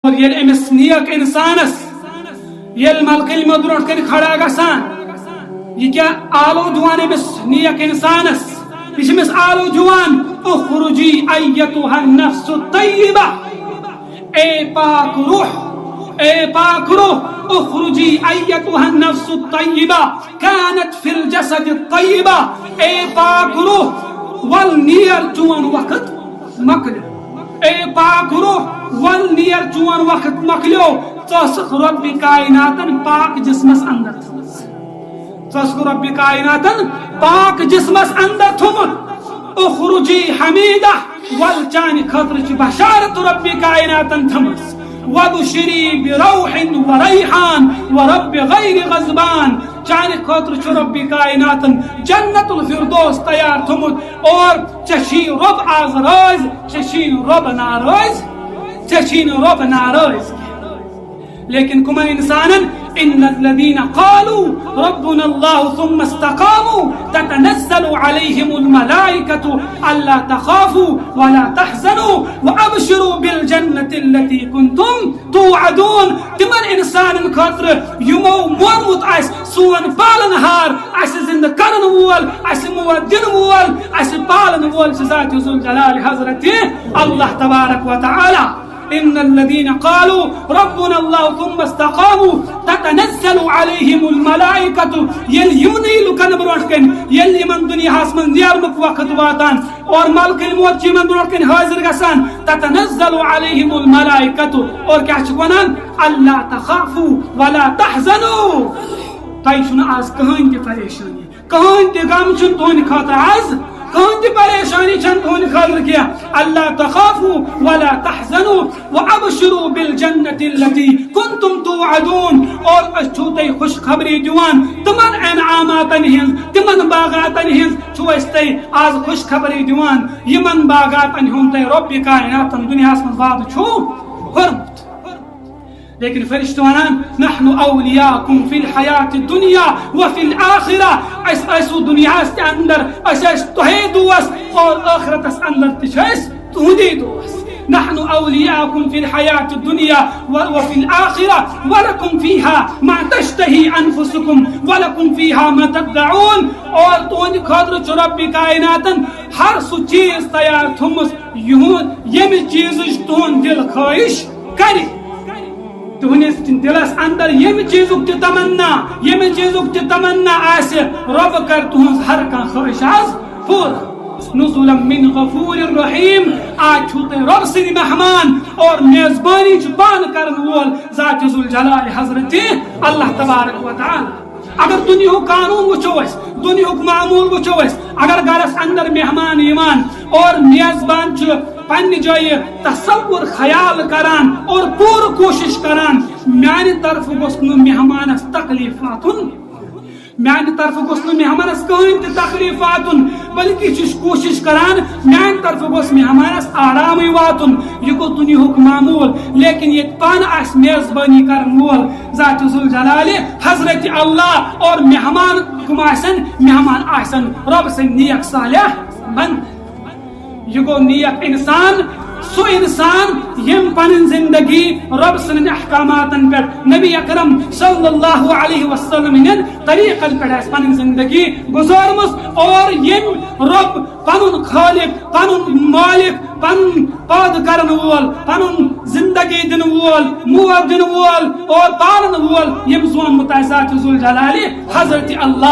اور یل امس نیک انسانس یل ملکل مدروٹ کن کھڑا گسان یہ کیا آلو جوان امس نیک انسانس یہ امس آلو جوان اخرجی ایتها النفس الطیبہ اے پاک روح اخرجی ایتها النفس الطیبہ كانت في الجسد الطیبہ اے پاک روح والنیر جوان وقت مکل اے پاک روح والنیر جوان وقت مکلیو تصخ رب کائناتن پاک جسمس اندر تصخ رب کائناتن پاک جسمس اندر تھمت اخرجی حمیدہ والچانی خطر چی بشارت رب کائناتن تھمس وبشری بروح وریحان ورب غیر غضبان چانی خطر چی رب کائناتن جنت الفردوس تیار تھمت اور چشی رب آزراز چشی رب ناراز چشین رب ناراض لیکن کمن انسانا ان الذين قالوا ربنا الله ثم استقاموا تتنزل عليهم الملائكة الا تخافوا ولا تحزنوا وابشروا بالجنة التي كنتم توعدون تمن انسان خاطر يمو مورمت اس سون پالنہار اس زندہ کرن وول اس مودن وول اس پالن وول ذات ذو الجلال حضرت اللہ تبارک و تعالی ان الذين قالوا ربنا الله ثم استقاموا تتنزل عليهم الملائكة يليمني لكن بروشكن يلي من دنيا من ديارمك وقت واتان اور ملك الموت من بروشكن حاضر گسان تتنزل عليهم الملائكة اور کیا چونان الا تخافوا ولا تحزنوا تايشن آز کہن تہ پریشانی کہن تہ غم چھ تہند خاطر آز کہن تہ پریشانی چھ تہند خاطر کیا الا تخافوا ولا تحزنوا وابشروا بالجنة التي كنتم توعدون اور اشوتي خوش خبری دیوان تمن انعاماتن ہن تمن باغاتن ہن چھو استے آز خوش خبری دیوان یمن باغاتن ہن تے رب کائناتن دنیا من بعد چھو حرمت لیکن فرشتہ ونان نحن اولیاءکم فی الحیات الدنیا وفی الآخرہ اسو دنیا است اندر اس تہی دوس اور آخرت اس اندر تشیس تہدی دوس نحن أولياءكم في الحياة الدنيا وفي الآخرة ولكم فيها ما تشتهي أنفسكم ولكم فيها ما تدعون اور تون خاطر رب کائناتن ہر سو چیز تیار تھمس یم چیز تون دل خواہش کری تہنس دلس اندر یم چیزک تمنا آسہ رب کر تہنز ہر کان خواہش آز پورا نزلا من غفور الرحیم آج چھوتے رب سن مہمان اور میزبانی پان کرن وول ذات ذو الجلال حضرت اللہ تبارک و تعالی اگر دنیا قانون وچھو اس دنیا معمول وچھو اس اگر گھرس اندر مہمان ایمان اور میزبان چھ پنہ جائے تصور خیال کران اور پور کوشش کران میانہ طرف گوس مہمانس تکلیفاتن میانہ طرف گوس مہمانس کہین تہ تکلیفاتن بلکہ چھ کوشش کران میانہ طرف گوس مہمانس آرام واتن یہ گو دنیا معمول لیکن یہ پان آس میزبانی کرن وول ذات ذو الجلال حضرت اللہ اور مہمان کم آسن مہمان آسن رب سن نیک صالح بند یہ گو نیک انسان سو انسان یم پن زندگی رب سن احکاماتن پر نبی اکرم صلی اللہ علیہ وسلم طریقن پر پن زندگی گزارمس اور یم رب پن خالق پن مالک پن پاد کرن وول پن زندگی دن وول موت دن وول اور پالن وول یم زون متعزات ذو الجلال حضرت اللہ